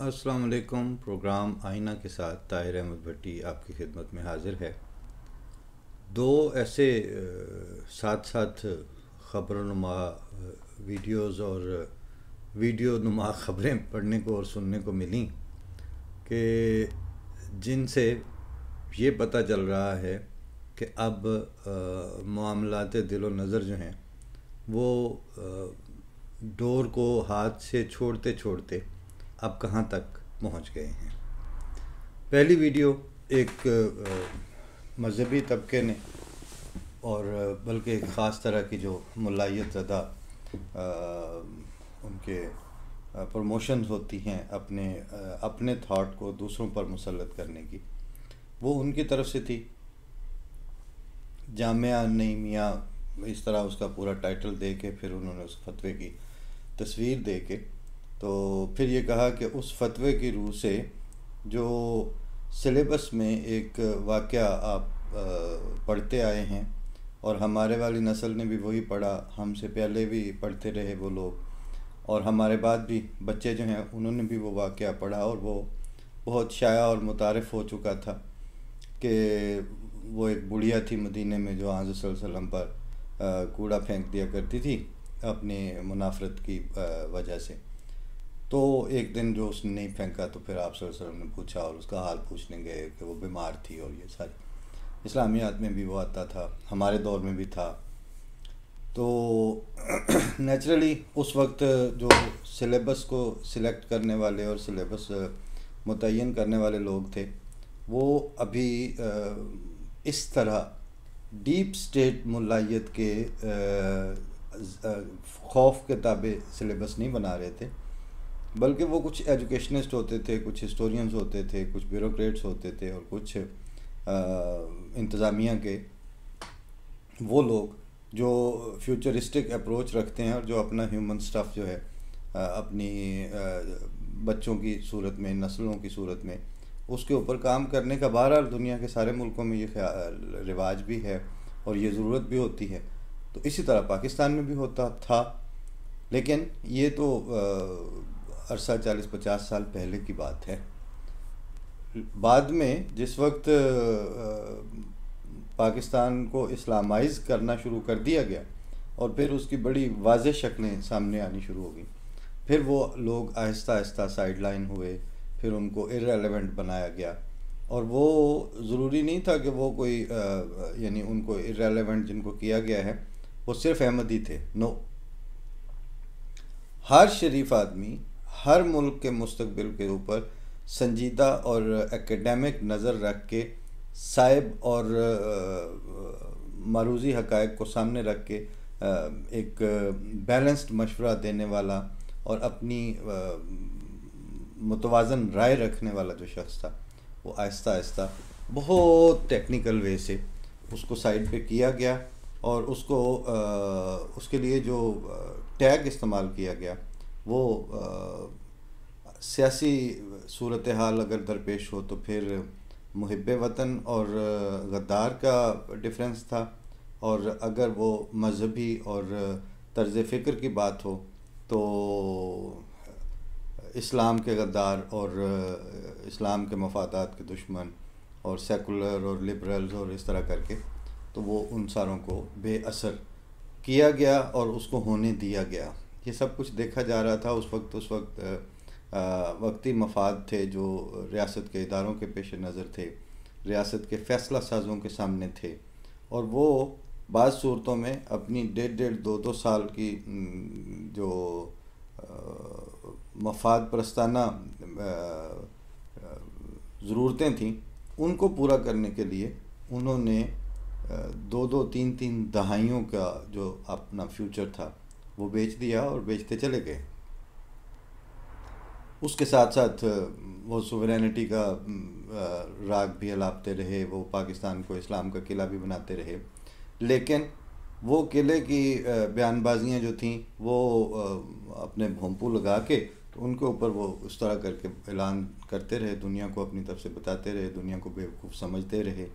अस्सलाम वालेकुम। प्रोग्राम आईना के साथ ताहिर अहमद भट्टी आपकी खिदमत में हाजिर है। दो ऐसे साथ साथ ख़बरनुमा वीडियोज़ और वीडियो नुमा ख़बरें पढ़ने को और सुनने को मिली कि जिनसे ये पता चल रहा है कि अब मामलात दिलो नज़र जो हैं वो डोर को हाथ से छोड़ते छोड़ते अब कहाँ तक पहुँच गए हैं। पहली वीडियो एक मजहबी तबके ने और बल्कि एक ख़ास तरह की जो मुलायत ज़दा उनके प्रमोशंस होती हैं अपने थाट को दूसरों पर मुसल्लत करने की, वो उनकी तरफ से थी। जामिया नईमिया इस तरह उसका पूरा टाइटल दे के फिर उन्होंने उस फतवे की तस्वीर दे के तो फिर ये कहा कि उस फतवे की रूह से जो सिलेबस में एक वाक़या आप पढ़ते आए हैं और हमारे वाली नस्ल ने भी वही पढ़ा, हमसे पहले भी पढ़ते रहे वो लोग, और हमारे बाद भी बच्चे जो हैं उन्होंने भी वो वाक़या पढ़ा और वो बहुत शाया और मुतारिफ़ हो चुका था कि वो एक बुढ़िया थी मदीने में जो आज़ सल्लल्लाहु अलैहि वसल्लम पर कूड़ा फेंक दिया करती थी अपनी मुनाफरत की वजह से। तो एक दिन जो उसने नहीं फेंका तो फिर आप सल्लल्लाहु अलैहि वसल्लम ने पूछा और उसका हाल पूछने गए कि वो बीमार थी, और ये सारी इस्लामियात में भी वो आता था, हमारे दौर में भी था। तो नेचुरली उस वक्त जो सिलेबस को सिलेक्ट करने वाले और सिलेबस मुतय्यन करने वाले लोग थे वो अभी इस तरह डीप स्टेट मुलायत के खौफ के ताबे सिलेबस नहीं बना रहे थे, बल्कि वो कुछ एजुकेशनिस्ट होते थे, कुछ हिस्टोरियंस होते थे, कुछ ब्यूरोक्रेट्स होते थे और कुछ इंतज़ामिया के वो लोग जो फ्यूचरिस्टिक अप्रोच रखते हैं और जो अपना ह्यूमन स्टफ़ जो है अपनी बच्चों की सूरत में, नस्लों की सूरत में उसके ऊपर काम करने का बहरहाल दुनिया के सारे मुल्कों में ये रिवाज भी है और ये ज़रूरत भी होती है। तो इसी तरह पाकिस्तान में भी होता था, लेकिन ये तो अरसा 40-50 साल पहले की बात है। बाद में जिस वक्त पाकिस्तान को इस्लामाइज़ करना शुरू कर दिया गया और फिर उसकी बड़ी वाज़ेह शक्लें सामने आनी शुरू हो गई, फिर वो लोग आहिस्ता आहिस्ता साइडलाइन हुए, फिर उनको इर्रेलेवेंट बनाया गया। और वो ज़रूरी नहीं था कि वो कोई यानी उनको इर्रेलेवेंट जिनको किया गया है वो सिर्फ अहमदी थे, नो। हर शरीफ आदमी हर मुल्क के मुस्तकबिल के ऊपर संजीदा और एकेडमिक नज़र रख के साइब और मारूज़ी हक़ाइक़ को सामने रख के एक बैलेंस्ड मशवरा देने वाला और अपनी मुतवाज़न राय रखने वाला जो शख्स था वो आहिस्ता आहिस्ता बहुत टेक्निकल वे से उसको साइड पे किया गया और उसको उसके लिए जो टैग इस्तेमाल किया गया वो सियासी सूरत हाल अगर दरपेश हो तो फिर मुहिब्बे वतन और गद्दार का डिफरेंस था, और अगर वो मजहबी और तर्ज़ फ़िक्र की बात हो तो इस्लाम के गद्दार और इस्लाम के मफादात के दुश्मन और सेकुलर और लिबरल्स और इस तरह करके तो वो उन सारों को बेअसर किया गया और उसको होने दिया गया। ये सब कुछ देखा जा रहा था उस वक्त वक्ती मफाद थे जो रियासत के इदारों के पेश नज़र थे, रियासत के फ़ैसला साजों के सामने थे, और वो बाज़ सूरतों में अपनी 1.5-2 साल की जो मफाद प्रस्ताना ज़रूरतें थीं उनको पूरा करने के लिए उन्होंने 2-3 दहाइयों का जो अपना फ्यूचर था वो बेच दिया और बेचते चले गए। उसके साथ साथ वो सुवरेनिटी का राग भी अलापते रहे, वो पाकिस्तान को इस्लाम का किला भी बनाते रहे, लेकिन वो किले की बयानबाजियाँ जो थीं वो अपने भोंपू लगा के तो उनके ऊपर वो उस तरह करके ऐलान करते रहे, दुनिया को अपनी तरफ से बताते रहे, दुनिया को बेवकूफ़ समझते रहे,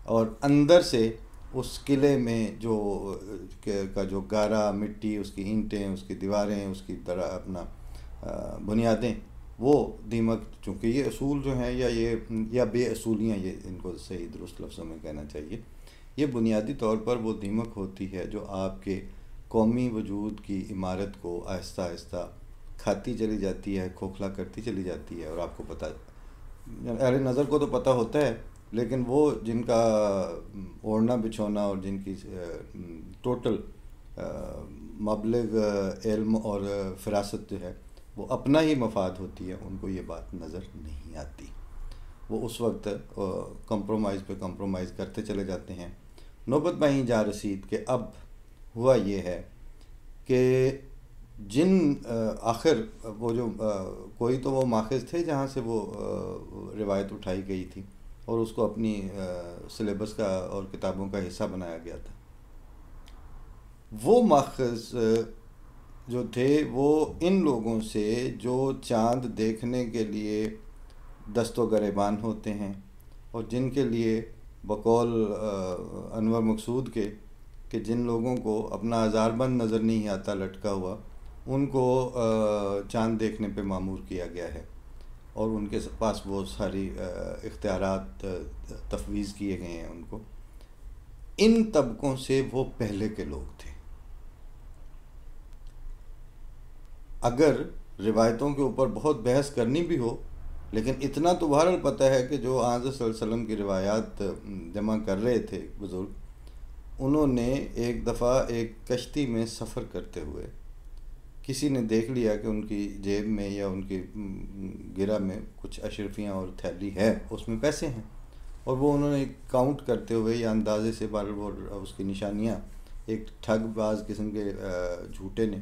और अंदर से उस किले में जो का जो गारा मिट्टी, उसकी ईंटें, उसकी दीवारें, उसकी तरह अपना बुनियादें वो दीमक, चूँकि ये असूल जो हैं या बेअसूलियाँ, ये इनको सही दुरुस्त लफ्ज़ों में कहना चाहिए, ये बुनियादी तौर पर वो दीमक होती है जो आपके कौमी वजूद की इमारत को आहिस्ता आहिस्ता खाती चली जाती है, खोखला करती चली जाती है। और आपको पता, अहले नज़र को तो पता होता है, लेकिन वो जिनका ओढ़ना बिछोना और जिनकी टोटल मबलग इल्म और फ़िरासत जो है वो अपना ही मफाद होती है, उनको ये बात नज़र नहीं आती। वो उस वक्त कंप्रोमाइज़ पे कंप्रोमाइज़ करते चले जाते हैं। नौबत में ही जा रसीद कि अब हुआ ये है कि जिन आखिर वो जो कोई तो वो माखज़ थे जहाँ से वो रिवायत उठाई गई थी और उसको अपनी सिलेबस का और किताबों का हिस्सा बनाया गया था। वो माखज़ जो थे वो इन लोगों से जो चाँद देखने के लिए दस्तो गरेबान होते हैं और जिनके लिए बकौल अनवर मकसूद के कि जिन लोगों को अपना हज़ारबंद नज़र नहीं आता लटका हुआ, उनको चाँद देखने पे मामूर किया गया है और उनके पास वो सारी इख्तियारात तफवीज़ किए गए हैं उनको। इन तबकों से वो पहले के लोग थे। अगर रिवायतों के ऊपर बहुत बहस करनी भी हो, लेकिन इतना तो बहरहाल पता है कि जो आज़ सल्लल्लाहु अलैहि वसल्लम की रिवायात जमा कर रहे थे बुज़ुर्ग, उन्होंने एक दफ़ा एक कश्ती में सफ़र करते हुए किसी ने देख लिया कि उनकी जेब में या उनकी गिरा में कुछ अशरफियाँ और थैली है, उसमें पैसे हैं, और वो उन्होंने काउंट करते हुए या अंदाजे से बार वो उसकी निशानियाँ एक ठगबाज किस्म के झूठे ने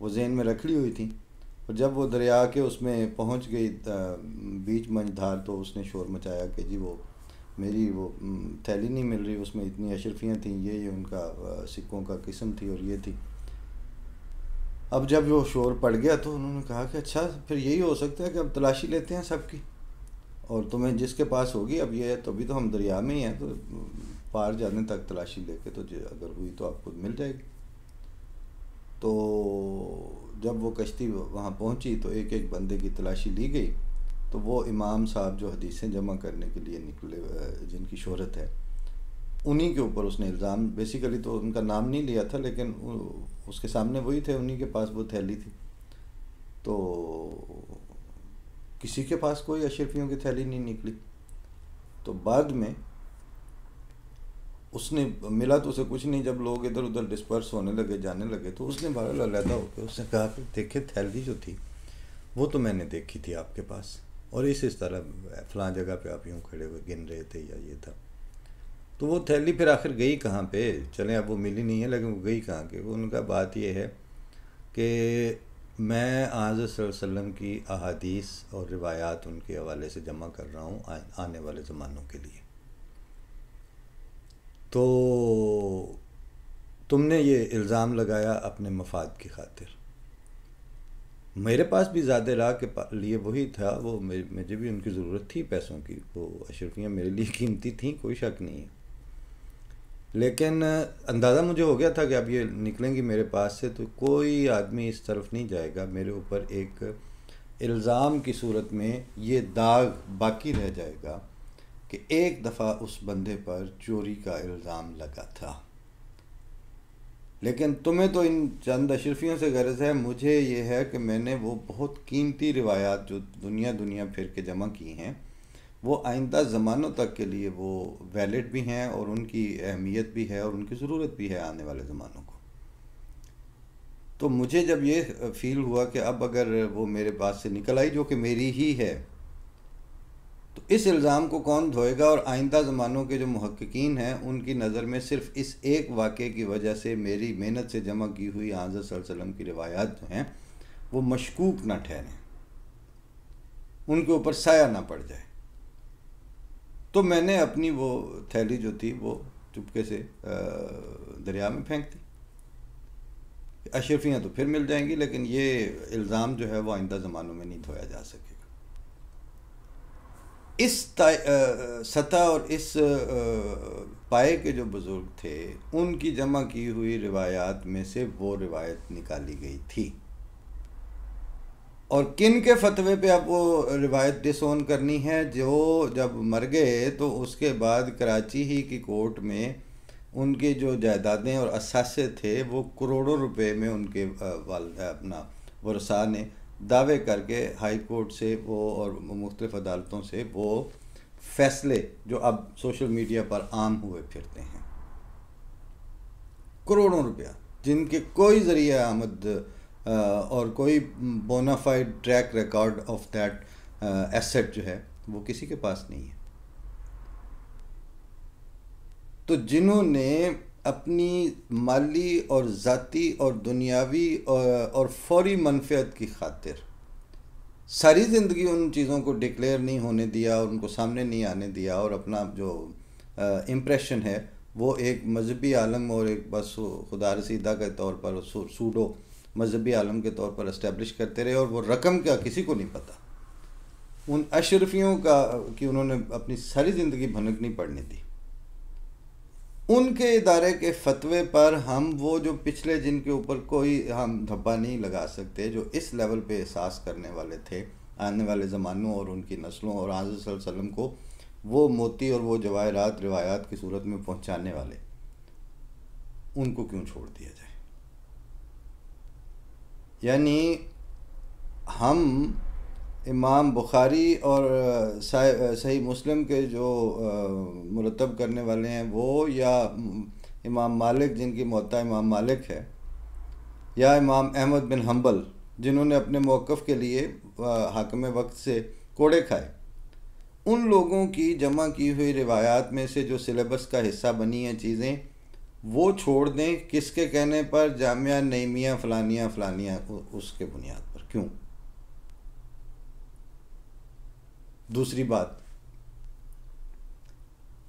वो जहन में रख ली हुई थी। और जब वो दरिया के उसमें पहुंच गई बीच मंझधार, तो उसने शोर मचाया कि जी वो मेरी वो थैली नहीं मिल रही, उसमें इतनी अशरफियाँ थीं, ये उनका सिक्कों का किस्म थी और ये थी। अब जब वो शोर पड़ गया तो उन्होंने कहा कि अच्छा फिर यही हो सकता है कि अब तलाशी लेते हैं सबकी, और तुम्हें जिसके पास होगी, अब ये है तो अभी तो हम दरिया में ही हैं, तो पार जाने तक तलाशी लेके तो अगर हुई तो आपको मिल जाएगी। तो जब वो कश्ती वहाँ पहुँची तो एक एक बंदे की तलाशी ली गई। तो वो इमाम साहब जो हदीसें जमा करने के लिए निकले, जिनकी शोहरत है, उन्हीं के ऊपर उसने इल्ज़ाम, बेसिकली तो उनका नाम नहीं लिया था, लेकिन उसके सामने वही थे, उन्हीं के पास वो थैली थी। तो किसी के पास कोई अशरफियों की थैली नहीं निकली। तो बाद में उसने मिला तो उसे कुछ नहीं। जब लोग इधर उधर डिस्पर्स होने लगे, जाने लगे, तो उसने बहरहाल अलहदा होकर उसने कहा कि देखे थैली जो थी वो तो मैंने देखी थी आपके पास, और इस तरह फ़लाँ जगह पे आप यूँ खड़े हुए गिन रहे थे या ये था। तो वो थैली फिर आखिर गई कहाँ पे, चलें अब वो मिली नहीं है, लेकिन वो गई कहाँ के। वो उनका बात ये है कि मैं आज़ सल्लल्लाहु अलैहि वसल्लम की अहादीस और रिवायात उनके हवाले से जमा कर रहा हूँ आने वाले ज़मानों के लिए। तो तुमने ये इल्ज़ाम लगाया अपने मफाद की खातिर। मेरे पास भी ज़्यादा राह के लिए वही था, वो मुझे भी उनकी ज़रूरत थी पैसों की, वो अशरफियाँ मेरे लिए कीमती थी, कोई शक नहीं है। लेकिन अंदाज़ा मुझे हो गया था कि अब ये निकलेंगी मेरे पास से तो कोई आदमी इस तरफ नहीं जाएगा, मेरे ऊपर एक इल्ज़ाम की सूरत में ये दाग बाकी रह जाएगा कि एक दफ़ा उस बंदे पर चोरी का इल्ज़ाम लगा था। लेकिन तुम्हें तो इन चंद अशरफियों से गर्ज़ है, मुझे ये है कि मैंने वो बहुत कीमती रिवायात जो दुनिया फिर के जमा की हैं, वो आइंदा ज़मानों तक के लिए वो वैलिड भी हैं और उनकी अहमियत भी है और उनकी ज़रूरत भी है आने वाले ज़मानों को। तो मुझे जब ये फ़ील हुआ कि अब अगर वो मेरे पास से निकल आई, जो कि मेरी ही है, तो इस इल्ज़ाम को कौन धोएगा। और आइंदा ज़मानों के जो मुहक्किकीन हैं उनकी नज़र में सिर्फ इस एक वाक़े की वजह से मेरी मेहनत से जमा की हुई हज़रत सल्लल्लाहु अलैहि वसल्लम की रिवायात जो हैं वो मशकूक ना ठहरें, उनके ऊपर साया ना पड़ जाए। तो मैंने अपनी वो थैली जो थी वो चुपके से दरिया में फेंक दी। अशरफियाँ तो फिर मिल जाएंगी, लेकिन ये इल्ज़ाम जो है वो आइंदा ज़मानों में नहीं धोया जा सकेगा। इस सतह और इस पाए के जो बुज़ुर्ग थे उनकी जमा की हुई रिवायात में से वो रिवायत निकाली गई थी। और किन के फतवे पे अब वो रिवायत डिसोन करनी है? जो जब मर गए तो उसके बाद कराची ही की कोर्ट में उनके जो जायदादें और असासे थे वो करोड़ों रुपए में उनके अपना वरसा ने दावे करके हाई कोर्ट से वो और मुख्तलिफ अदालतों से वो फैसले जो अब सोशल मीडिया पर आम हुए फिरते हैं, करोड़ों रुपया, जिनके कोई ज़रिया आमद और कोई bona fide track record of that asset जो है वो किसी के पास नहीं है। तो जिन्होंने अपनी माली और ज़ाती और दुनियावी और फौरी मनफ़ियत की खातिर सारी ज़िंदगी उन चीज़ों को डिक्लेयर नहीं होने दिया और उनको सामने नहीं आने दिया, और अपना जो इम्प्रेशन है वो एक मजहबी आलम और एक बस खुदा रसीदा के तौर पर सूडो मजहबी आलम के तौर पर इस्टेब्लिश करते रहे, और वो रकम क्या किसी को नहीं पता। उन अशरफियों का कि उन्होंने अपनी सारी ज़िंदगी भनक नहीं पड़ने दी। उनके इदारे के फतवे पर हम वो जो पिछले जिनके ऊपर कोई हम धब्बा नहीं लगा सकते, जो इस लेवल पे एहसास करने वाले थे आने वाले ज़मानों और उनकी नस्लों और हज़रत सल्लल्लाहु अलैहि वसल्लम को वो मोती और वो जवाहरात रिवायात की सूरत में पहुंचाने वाले, उनको क्यों छोड़ दिया जाए? यानी हम इमाम बुखारी और सही मुस्लिम के जो मुरतब करने वाले हैं वो, या इमाम मालिक जिनकी मुअत्ता इमाम मालिक है, या इमाम अहमद बिन हम्बल जिन्होंने अपने मौक़िफ़ के लिए हाकिम वक्त से कोड़े खाए, उन लोगों की जमा की हुई रिवायात में से जो सिलेबस का हिस्सा बनी हैं चीज़ें, वो छोड़ दें किसके कहने पर? जामिया नईमिया फ़लानिया फ़लानिया उसके बुनियाद पर क्यों? दूसरी बात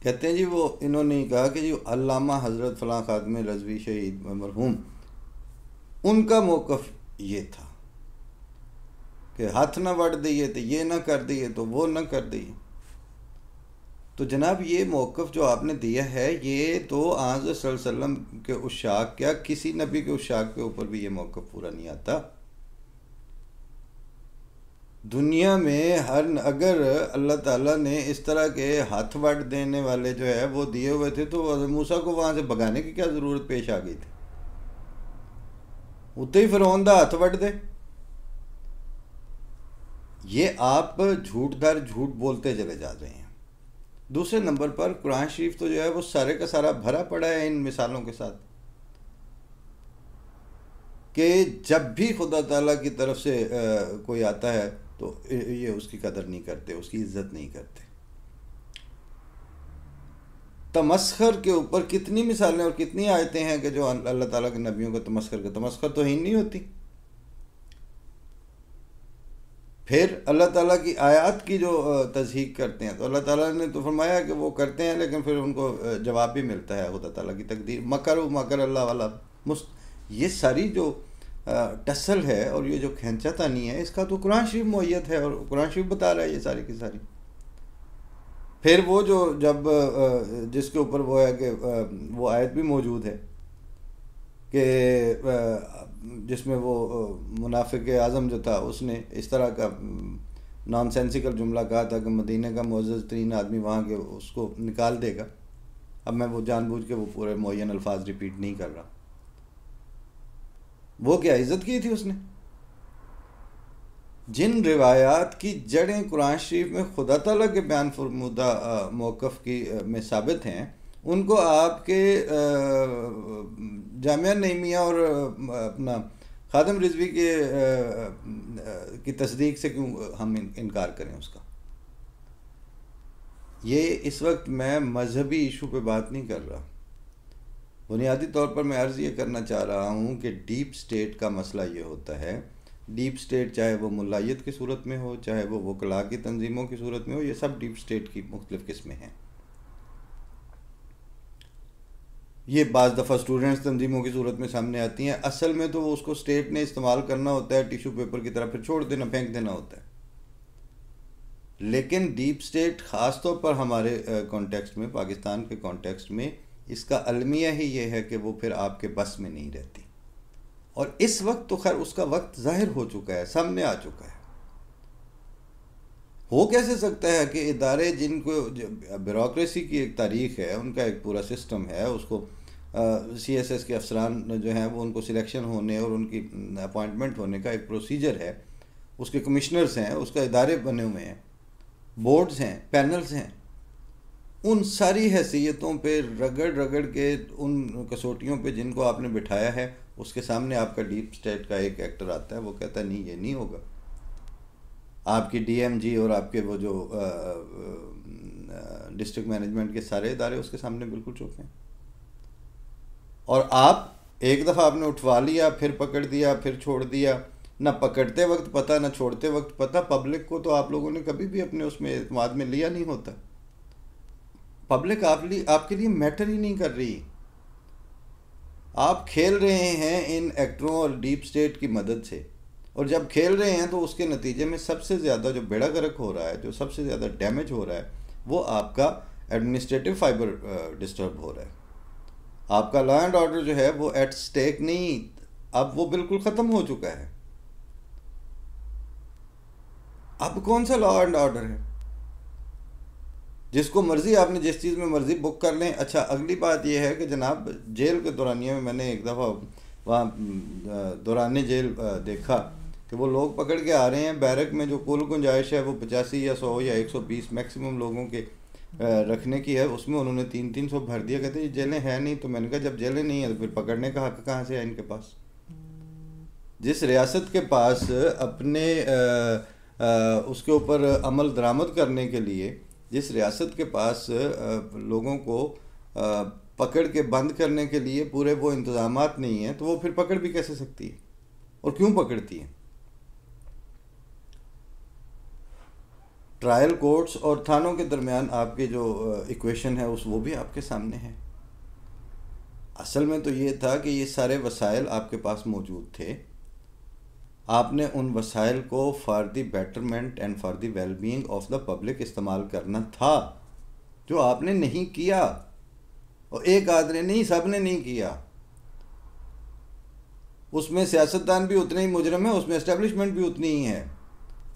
कहते हैं जी वो इन्होंने कहा कि जी अल्लामा हज़रत फ़लाँ ख़ातम रज़वी शहीद मरहूम, उनका मौक़िफ़ ये था कि हाथ ना वड़ दिए तो ये ना कर दिए तो वो ना कर दिए। तो जनाब ये मौक़िफ़ जो आपने दिया है ये तो आज़ सल्लल्लाहु अलैहि वसल्लम के उशाक, क्या किसी नबी के उशाक के ऊपर भी ये मौक़िफ़ पूरा नहीं आता। दुनिया में अगर अल्लाह ताला ने इस तरह के हाथ वट देने वाले जो है वो दिए हुए थे तो मूसा को वहाँ से भगाने की क्या ज़रूरत पेश आ गई थी? उत्ते ही फ़िरौन दा हाथ वट दे। ये आप झूठ दर झूठ बोलते चले जा रहे हैं। दूसरे नंबर पर कुरान शरीफ तो जो है वो सारे का सारा भरा पड़ा है इन मिसालों के साथ कि जब भी खुदा ताला की तरफ से कोई आता है तो ये उसकी कदर नहीं करते, उसकी इज्जत नहीं करते। तमस्खर के ऊपर कितनी मिसालें और कितनी आयतें हैं कि जो अल्लाह ताला के नबियों को तमस्खर तो ही नहीं होती। फिर अल्लाह ताला की आयत की जो तस्दीक करते हैं तो अल्लाह ताला ने तो फरमाया कि वो करते हैं, लेकिन फिर उनको जवाब भी मिलता है खुदा ताला की तकदीर, मकर अल्लाह वाला ये सारी जो टसल है और ये जो खींचातानी है इसका तो कुरान शरीफ मुअय्यद है और कुरान शरीफ बता रहा है ये सारी की सारी। फिर वो जो जब जिसके ऊपर वो है कि वो आयत भी मौजूद है कि जिसमें वो मुनाफिक आज़म जो था उसने इस तरह का नॉनसेंसिकल जुमला कहा था कि मदीने का मुअज़्ज़ज़ तरीन आदमी वहाँ के उसको निकाल देगा। अब मैं वो जानबूझ के वो पूरे मुअय्यन अल्फाज रिपीट नहीं कर रहा। वो क्या इज़्ज़त की थी उसने? जिन रिवायात की जड़ें कुरान शरीफ में खुदा ताला के बयान फरमुदा मौक़िफ़ की में साबित हैं, उनको आपके जामिया नईमिया और अपना ख़ातम रिज़वी के की तस्दीक से क्यों हम इनकार करें उसका? ये इस वक्त मैं मजहबी इशू पे बात नहीं कर रहा। बुनियादी तौर पर मैं अर्ज़ ये करना चाह रहा हूँ कि डीप स्टेट का मसला ये होता है, डीप स्टेट चाहे वो मुल्लायत की सूरत में हो, चाहे वो वकला की तंजीमों की सूरत में हो, ये सब डीप स्टेट की मुख्तलिफ़ किस्में हैं। ये बाज़ दफ़ा स्टूडेंट्स तंजीमों की सूरत में सामने आती हैं, असल में तो वो उसको स्टेट ने इस्तेमाल करना होता है टिशू पेपर की तरह, फिर छोड़ देना, फेंक देना होता है। लेकिन डीप स्टेट ख़ास तौर पर हमारे कॉन्टेक्स्ट में, पाकिस्तान के कॉन्टेक्स्ट में, इसका अलमिया ही ये है कि वो फिर आपके बस में नहीं रहती। और इस वक्त तो खैर उसका वक्त ज़ाहिर हो चुका है, सामने आ चुका है। हो कैसे सकता है कि इदारे जिनको ब्यूरोक्रेसी की एक तारीख है, उनका एक पूरा सिस्टम है, उसको CSS के अफसरान जो हैं वो उनको सिलेक्शन होने और उनकी अपॉइंटमेंट होने का एक प्रोसीजर है, उसके कमिश्नर्स हैं, उसका इदारे बने हुए हैं, बोर्ड्स हैं, पैनल्स हैं, उन सारी हैसियतों पे रगड़ रगड़ के उन कसौटियों पे जिनको आपने बिठाया है, उसके सामने आपका डीप स्टेट का एक एक्टर आता है, वो कहता है नहीं ये नहीं होगा। आपकी DMG और आपके वो जो डिस्ट्रिक्ट मैनेजमेंट के सारे इदारे उसके सामने बिल्कुल चुप हैं। और आप एक दफ़ा आपने उठवा लिया, फिर पकड़ दिया, फिर छोड़ दिया, ना पकड़ते वक्त पता ना छोड़ते वक्त पता। पब्लिक को तो आप लोगों ने कभी भी अपने उसमें एतमाद में लिया नहीं होता। पब्लिक आपके लिए मैटर ही नहीं कर रही। आप खेल रहे हैं इन एक्टरों और डीप स्टेट की मदद से, और जब खेल रहे हैं तो उसके नतीजे में सबसे ज़्यादा जो बेड़ा गर्क हो रहा है, जो सबसे ज़्यादा डैमेज हो रहा है, वो आपका एडमिनिस्ट्रेटिव फाइबर डिस्टर्ब हो रहा है। आपका लॉ एंड ऑर्डर जो है वो एट स्टेक नहीं, अब वो बिल्कुल ख़त्म हो चुका है। अब कौन सा लॉ एंड ऑर्डर है? जिसको मर्ज़ी आपने जिस चीज़ में मर्ज़ी बुक कर लें। अच्छा, अगली बात यह है कि जनाब जेल के दौरानिया में मैंने एक दफ़ा वहाँ दौरान जेल देखा कि वो लोग पकड़ के आ रहे हैं। बैरक में जो कुल गुंजाइश है वो 85 या 100 या 120 मैक्सिमम लोगों के रखने की है, उसमें उन्होंने 300 भर दिया। कहते ये जेलें हैं नहीं। तो मैंने कहा जब जेलें नहीं है तो फिर पकड़ने का हक कहाँ से है इनके पास? जिस रियासत के पास अपने उसके ऊपर अमल दरामद करने के लिए, जिस रियासत के पास लोगों को पकड़ के बंद करने के लिए पूरे वो इंतज़ामात नहीं हैं, तो वो फिर पकड़ भी कैसे सकती है और क्यों पकड़ती है? ट्रायल कोर्ट्स और थानों के दरमियान आपके जो इक्वेशन है वो भी आपके सामने है। असल में तो ये था कि ये सारे वसाइल आपके पास मौजूद थे, आपने उन वसाइल को for the betterment and for the wellbeing of the public इस्तेमाल करना था, जो आपने नहीं किया। और एक आदमी नहीं, सब ने नहीं किया। उसमें सियासतदान भी उतने ही मुजरम है, उसमें एस्टेब्लिशमेंट भी उतनी ही है।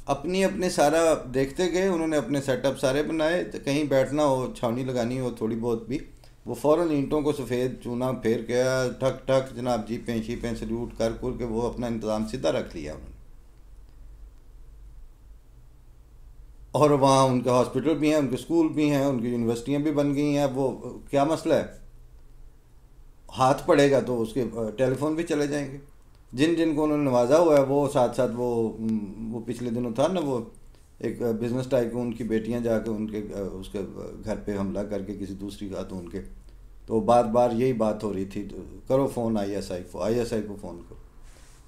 अपने सारा देखते गए, उन्होंने अपने सेटअप सारे बनाए। तो कहीं बैठना हो, छावनी लगानी हो थोड़ी बहुत भी, वो फ़ौरन ईंटों को सफ़ेद चूना फेर के ठक ठक जनाब जीपें शीपें सल्यूट कर के वो अपना इंतज़ाम सीधा रख लिया उन्होंने। और वहाँ उनके हॉस्पिटल भी हैं, उनके स्कूल भी हैं, उनकी यूनिवर्सिटियाँ भी बन गई हैं। वो क्या मसला है? हाथ पड़ेगा तो उसके टेलीफोन भी चले जाएंगे। जिन जिनको उन्होंने नवाजा हुआ है वो साथ साथ वो पिछले दिनों था ना, वो एक बिजनेस टाइकून की बेटियां जाके उनके उसके घर पे हमला करके किसी दूसरी का, तो उनके तो बार बार यही बात हो रही थी, तो करो फ़ोन ISI को फ़ोन करो।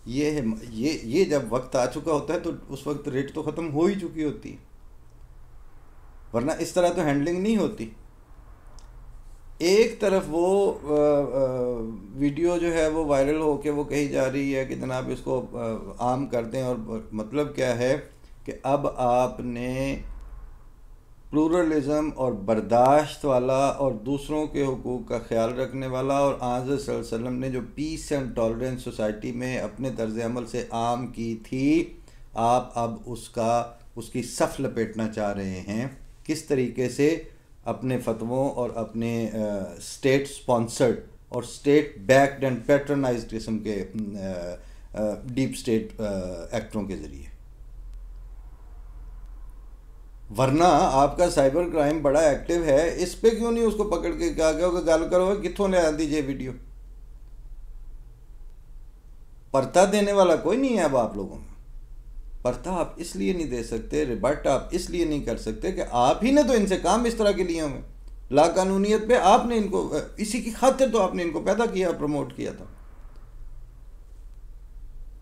ये है, ये जब वक्त आ चुका होता है तो उस वक्त रेट तो ख़त्म हो ही चुकी होती है, वरना इस तरह तो हैंडलिंग नहीं होती। एक तरफ वो वीडियो जो है वो वायरल होके वो कही जा रही है कि जनाब इसको आम कर दें, और मतलब क्या है कि अब आपने प्लूरलिज़म और बर्दाश्त वाला और दूसरों के हुकूक का ख्याल रखने वाला, और आज़ सल्लल्लाहु अलैहि वसल्लम ने जो पीस एंड टॉलरेंस सोसाइटी में अपने तर्ज अमल से आम की थी, आप अब उसकी सफ़ लपेटना चाह रहे हैं। किस तरीके से? अपने फतवों और अपने स्टेट स्पॉन्सर्ड और स्टेट बैक्ड एंड पैट्रनाइज्ड किस्म के डीप स्टेट एक्टरों के ज़रिए। वरना आपका साइबर क्राइम बड़ा एक्टिव है, इस पे क्यों नहीं उसको पकड़ के कहा गया कि गल करो कित्थों ले आती जे वीडियो? पर्ता देने वाला कोई नहीं है अब आप लोगों में। पर्ता आप इसलिए नहीं दे सकते, रिबट आप इसलिए नहीं कर सकते कि आप ही ने तो इनसे काम इस तरह के लिए हुए। लाकानूनियत पे आपने इनको, इसी की खातिर तो आपने इनको पैदा किया, प्रमोट किया था।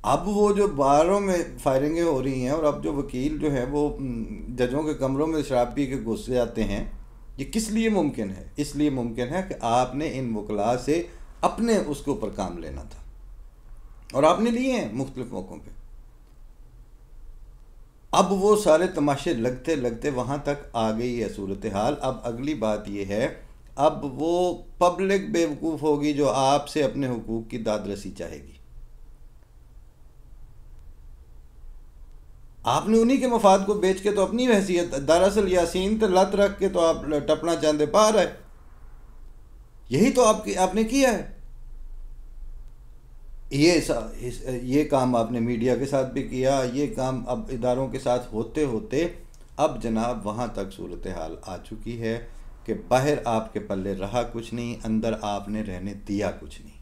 अब वो जो बारों में फायरिंगें हो रही हैं, और अब जो वकील जो हैं वो जजों के कमरों में शराब पी के घुस जाते हैं, ये किस लिए मुमकिन है? इसलिए मुमकिन है कि आपने इन वकला से अपने उसके ऊपर काम लेना था, और आपने लिए हैं मुख्तलिफ मौक़ों पे। अब वो सारे तमाशे लगते लगते वहाँ तक आ गई है सूरत हाल। अब अगली बात ये है, अब वो पब्लिक बेवकूफ़ होगी जो आपसे अपने हुकूक की दादरसी चाहेगी। आपने उन्हीं के मफाद को बेच के तो अपनी हैसियत, दरअसल यासीन तो लत रख के तो आप टपना चांदे पार है, यही तो आपने किया है। ये काम आपने मीडिया के साथ भी किया, ये काम अब इदारों के साथ होते होते अब जनाब वहाँ तक सूरत हाल आ चुकी है कि बाहर आपके पल्ले रहा कुछ नहीं, अंदर आपने रहने दिया कुछ नहीं।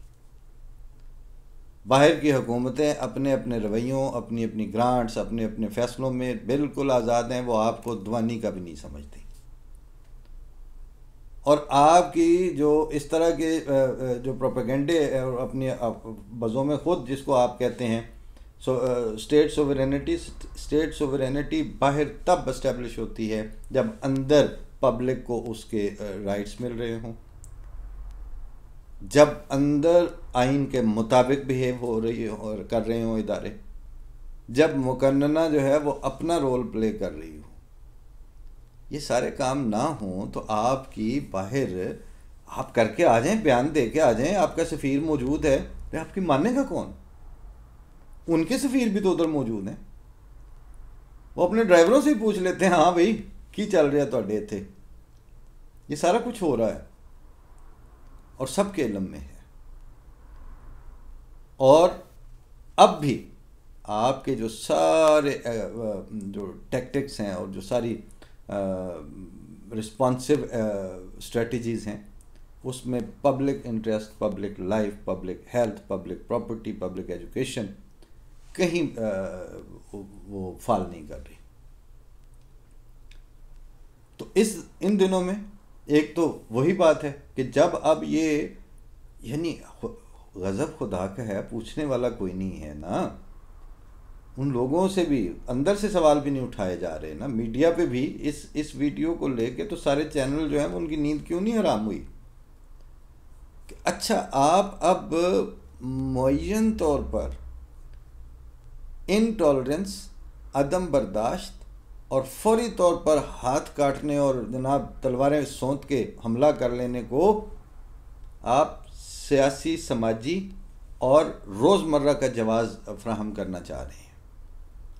बाहर की हुकूमतें अपने अपने रवैयों, अपनी अपनी ग्रांट्स, अपने अपने फ़ैसलों में बिल्कुल आज़ाद हैं, वो आपको दीवानी का भी नहीं समझती। और आपकी जो इस तरह के जो प्रोपेगेंडे और अपनी बज़ों में ख़ुद जिसको आप कहते हैं स्टेट सोवरेनिटी बाहर तब इस्टेब्लिश होती है जब अंदर पब्लिक को उसके राइट्स मिल रहे हों, जब अंदर आइन के मुताबिक बिहेव हो रही हो और कर रहे हों इदारे, जब मुकन्नना जो है वो अपना रोल प्ले कर रही हो। ये सारे काम ना हों तो आपकी बाहर आप करके आ जाएं, बयान दे के आ जाएं, आपका सफ़ीर मौजूद है, तो आपकी मानेगा कौन? उनके सफ़ीर भी तो उधर मौजूद हैं, वो अपने ड्राइवरों से ही पूछ लेते हैं, हाँ भाई की चल रहा तुहाडे इत्थे। ये सारा कुछ हो रहा है और सबके इल्म में है। और अब भी आपके जो सारे जो टैक्टिक्स हैं और जो सारी रिस्पॉन्सिव स्ट्रेटजीज़ हैं, उसमें public interest, public life, public health, public property, public education कहीं वो फाल नहीं कर रही। तो इन दिनों में एक तो वही बात है कि जब अब ये यानी गज़ब खुदा का है, पूछने वाला कोई नहीं है ना, उन लोगों से भी अंदर से सवाल भी नहीं उठाए जा रहे ना। मीडिया पे भी इस वीडियो को लेके तो सारे चैनल जो हैं वो उनकी नींद क्यों नहीं हराम हुई कि अच्छा आप अब मुअय्यन तौर पर इनटॉलरेंस, अदम बर्दाश्त और फौरी तौर पर हाथ काटने और जनाब तलवारें सौंत के हमला कर लेने को आप सियासी, समाजी और रोज़मर्रा का जवाज़ फ्राहम करना चाह रहे हैं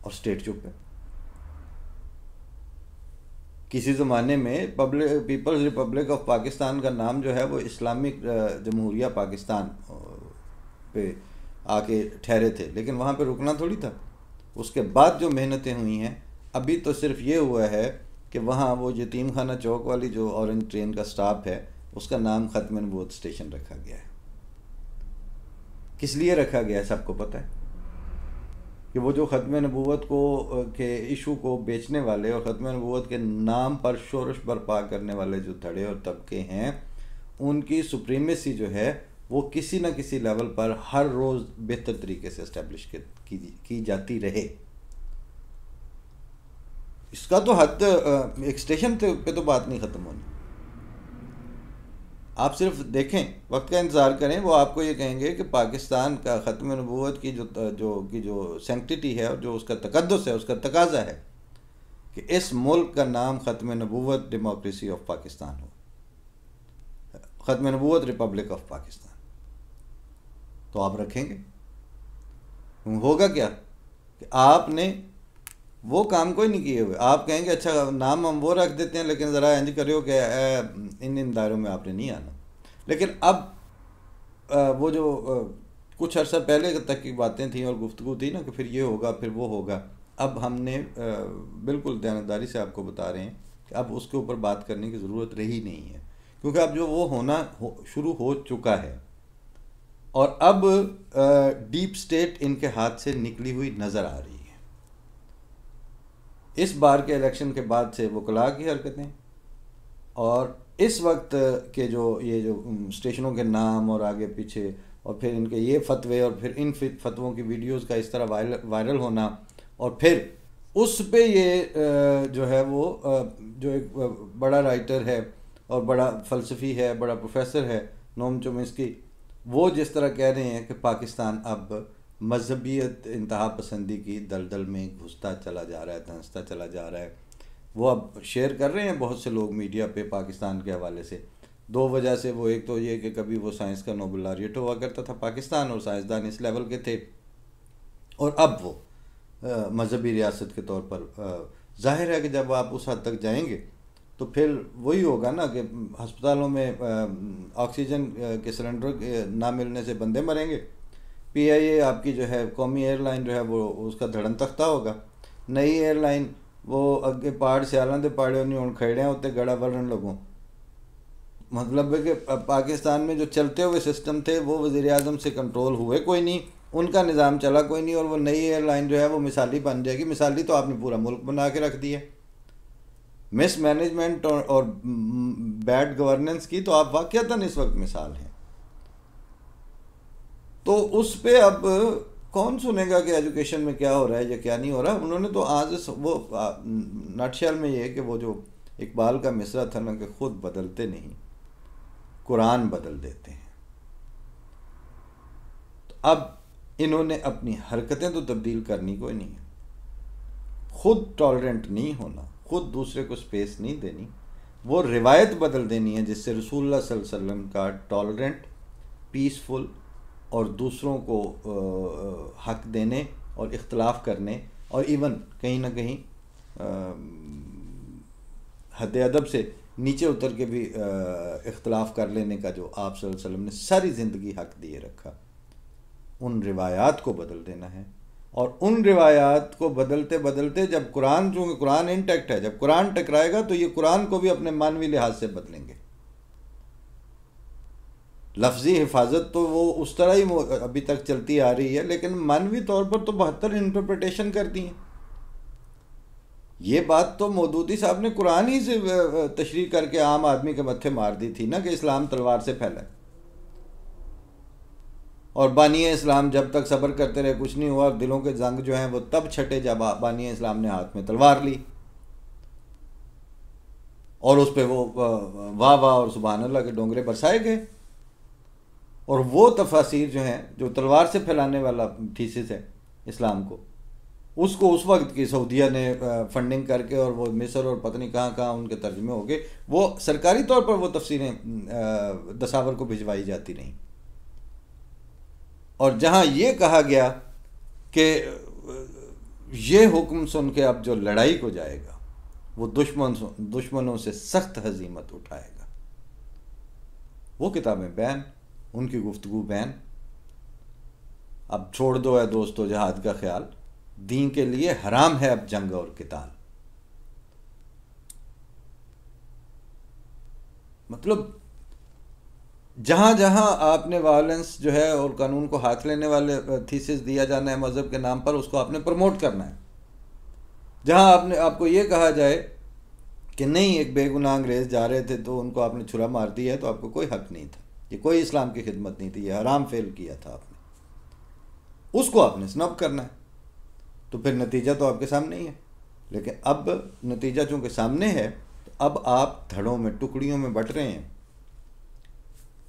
और स्टेट चुप है। किसी ज़माने में पीपल्स रिपब्लिक ऑफ पाकिस्तान का नाम जो है वो इस्लामिक जमहूरिया पाकिस्तान पे आके ठहरे थे, लेकिन वहाँ पे रुकना थोड़ी था। उसके बाद जो मेहनतें हुई हैं, अभी तो सिर्फ ये हुआ है कि वहाँ वो यतीम खाना चौक वाली जो ऑरेंज ट्रेन का स्टॉप है उसका नाम ख़त्म नबूवत स्टेशन रखा गया है। किस लिए रखा गया है सबको पता है कि वो जो ख़त्म नबूवत को के इशू को बेचने वाले और ख़त्म नबूवत के नाम पर शोरश बर्पा करने वाले जो धड़े और तबके हैं, उनकी सुप्रीमेसी जो है वो किसी न किसी लेवल पर हर रोज़ बेहतर तरीके से इस्टेब्लिश की जाती रहे। इसका तो हद एक स्टेशन पे तो बात नहीं ख़त्म होनी। आप सिर्फ देखें, वक्त का इंतज़ार करें, वो आपको ये कहेंगे कि पाकिस्तान का ख़त्म नबूवत की जो सैंक्टिटी है और जो उसका तकद्दुस है, उसका तकाजा है कि इस मुल्क का नाम ख़त्म नबूवत डेमोक्रेसी ऑफ पाकिस्तान हो, ख़त्म नबूवत रिपब्लिक ऑफ पाकिस्तान। तो आप रखेंगे, होगा क्या कि आपने वो काम कोई नहीं किए हुए। आप कहेंगे अच्छा नाम हम वो रख देते हैं, लेकिन ज़रा इंज करियो कि इन दायरों में आपने नहीं आना। लेकिन अब वो जो कुछ अर्सा पहले तक की बातें थी और गुफ्तगू थी ना कि फिर ये होगा फिर वो होगा, अब हमने बिल्कुल दयानतदारी से आपको बता रहे हैं कि अब उसके ऊपर बात करने की ज़रूरत रही नहीं है, क्योंकि अब जो वो होना शुरू हो चुका है और अब डीप स्टेट इनके हाथ से निकली हुई नज़र आ रही है। इस बार के इलेक्शन के बाद से वकला की हरकतें और इस वक्त के ये जो स्टेशनों के नाम और आगे पीछे और फिर इनके ये फतवे और फिर इन फतवों की वीडियोस का इस तरह वायरल होना और फिर उस पे ये जो है वो जो एक बड़ा राइटर है और बड़ा फ़लसफ़ी है, बड़ा प्रोफेसर है नोम चोमिस्की, वो जिस तरह कह रहे हैं कि पाकिस्तान अब मजहबियत इंतहा पसंदी की दलदल में घुसता चला जा रहा है, धंसता चला जा रहा है। वो अब शेयर कर रहे हैं बहुत से लोग मीडिया पे पाकिस्तान के हवाले से। दो वजह से, वो एक तो ये कि कभी वो साइंस का नोबेल लॉरिएट हुआ करता था पाकिस्तान और साइंसदान इस लेवल के थे, और अब वो मजहबी रियासत के तौर पर। जाहिर है कि जब आप उस हद तक जाएंगे तो फिर वही होगा ना कि अस्पतालों में ऑक्सीजन के सिलेंडर ना मिलने से बंदे मरेंगे। पीआईए आपकी जो है कौमी एयरलाइन जो है वो उसका धड़न तख्ता होगा। नई एयरलाइन वो अगे पहाड़ सियालों के पहाड़े नहीं हूँ खड़े उत्ते गड़ा वलन लगूँ। मतलब है कि पाकिस्तान में जो चलते हुए सिस्टम थे वो वज़ीर आज़म से कंट्रोल हुए कोई नहीं, उनका निज़ाम चला कोई नहीं, और वो नई एयरलाइन जो है वो मिसाली बन जाएगी। मिसाली तो आपने पूरा मुल्क बना के रख दिया। मिस मैनेजमेंट और बैड गवर्नेंस की तो आप वाक़यातन इस वक्त मिसाल हैं। तो उस पे अब कौन सुनेगा कि एजुकेशन में क्या हो रहा है या क्या नहीं हो रहा। उन्होंने तो आज वो नटशल में ये कि वो जो इकबाल का मिसरा था ना कि खुद बदलते नहीं कुरान बदल देते हैं। तो अब इन्होंने अपनी हरकतें तो तब्दील करनी कोई नहीं है, खुद टॉलरेंट नहीं होना, खुद दूसरे को स्पेस नहीं देनी, वो रिवायत बदल देनी है जिससे रसूलुल्लाह सल्लल्लाहु अलैहि वसल्लम का टॉलरेंट, पीसफुल और दूसरों को हक देने और इख्तलाफ करने और इवन कहीं ना कहीं हद अदब से नीचे उतर के भी इख्तलाफ कर लेने का जो आप सल्लल्लाहु अलैहि वसल्लम ने सारी ज़िंदगी हक दिए रखा, उन रिवायात को बदल देना है। और उन रिवायात को बदलते बदलते जब कुरान, चूँकि कुरान इंटैक्ट है, जब कुरान टकराएगा तो ये कुरान को भी अपने मानवी लिहाज से बदलेंगे। लफ्ज़ी हिफाजत तो वो उस तरह ही अभी तक चलती आ रही है, लेकिन मानवी तौर पर तो 72 इंटरप्रिटेशन कर दी हैं। ये बात तो मौदूदी साहब ने कुरान ही से तशरीह करके आम आदमी के मत्थे मार दी थी ना कि इस्लाम तलवार से फैला है, और बानी इस्लाम जब तक सब्र करते रहे कुछ नहीं हुआ। दिलों के जंग जो हैं वो तब छटे जब बानी इस्लाम ने हाथ में तलवार ली और उस पर वो वाह वाह और सुभान अल्लाह के डोंगरे बरसाए गए। और वो तफासिर जो हैं जो तलवार से फैलाने वाला थीसिस है इस्लाम को, उसको उस वक्त की सऊदीया ने फंडिंग करके और वो मिस्र और पता नहीं कहाँ उनके तर्जमे हो गए, वो सरकारी तौर पर वो तफसीरें दसावर को भिजवाई जाती नहीं। और जहाँ ये कहा गया कि ये हुक्म सुन के अब जो लड़ाई को जाएगा वो दुश्मनों से सख्त हजीमत उठाएगा, वो किताबें बैन, उनकी गुफ्तगू बैन। अब छोड़ दो है दोस्तों जहाद का ख्याल, दीन के लिए हराम है अब जंग और किताल। मतलब जहाँ जहाँ आपने वायलेंस जो है और कानून को हाथ लेने वाले थीसिस दिया जाना है मज़हब के नाम पर, उसको आपने प्रमोट करना है। जहाँ आपको ये कहा जाए कि नहीं एक बेगुनाह अंग्रेज़ जा रहे थे तो उनको आपने छुरा मार दिया है, तो आपको कोई हक नहीं था, ये कोई इस्लाम की खिदमत नहीं थी, ये हराम फेल किया था आपने, उसको आपने स्नब करना है। तो फिर नतीजा तो आपके सामने ही है। लेकिन अब नतीजा चूँकि सामने है तो अब आप धड़ों में, टुकड़ियों में बट रहे हैं।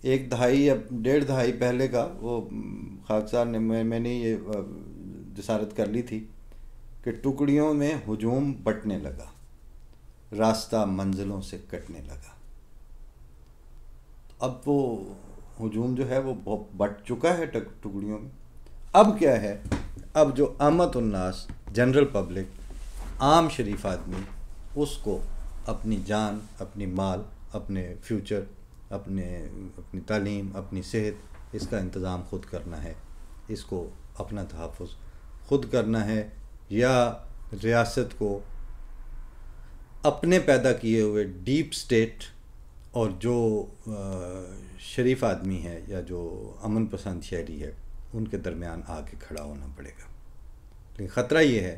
एक दहाई या 1.5 दहाई पहले का वो खाकसार ने मैंने ये जसारत कर ली थी कि टुकड़ियों में हुजूम बटने लगा, रास्ता मंजिलों से कटने लगा। अब वो हुजूम जो है वो बट चुका है टुकड़ियों में। अब क्या है, अब जो आमत उन्नास, जनरल पब्लिक, आम शरीफ आदमी, उसको अपनी जान, अपनी माल, अपने फ्यूचर, अपनी तालीम, अपनी सेहत, इसका इंतज़ाम ख़ुद करना है, इसको अपना तहफ़्फ़ुज़ ख़ुद करना है, या रियासत को अपने पैदा किए हुए डीप स्टेट और जो शरीफ आदमी है या जो अमन पसंद शहरी है उनके दरमियान आके खड़ा होना पड़ेगा। लेकिन ख़तरा ये है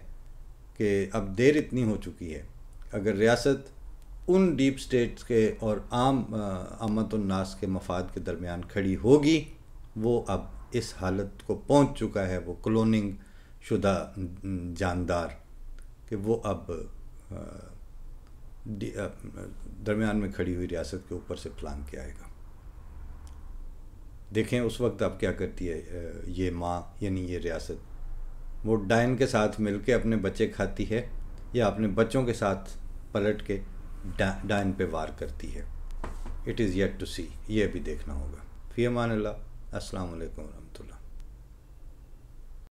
कि अब देर इतनी हो चुकी है, अगर रियासत उन डीप स्टेट्स के और आम आमत उन्नास के मफाद के दरमियान खड़ी होगी, वो अब इस हालत को पहुंच चुका है, वो क्लोनिंग शुदा जानदार, कि वो अब दरमियान में खड़ी हुई रियासत के ऊपर से फलांग के आएगा। देखें उस वक्त अब क्या करती है ये माँ, यानी ये रियासत, वो डायन के साथ मिलके अपने बच्चे खाती है या अपने बच्चों के साथ पलट के डायन पे वार करती है। इट इज़ येट टू सी, ये भी देखना होगा। फ़ी अमान अल्लाह। अस्सलाम वालेकुम रहमतुल्लाह।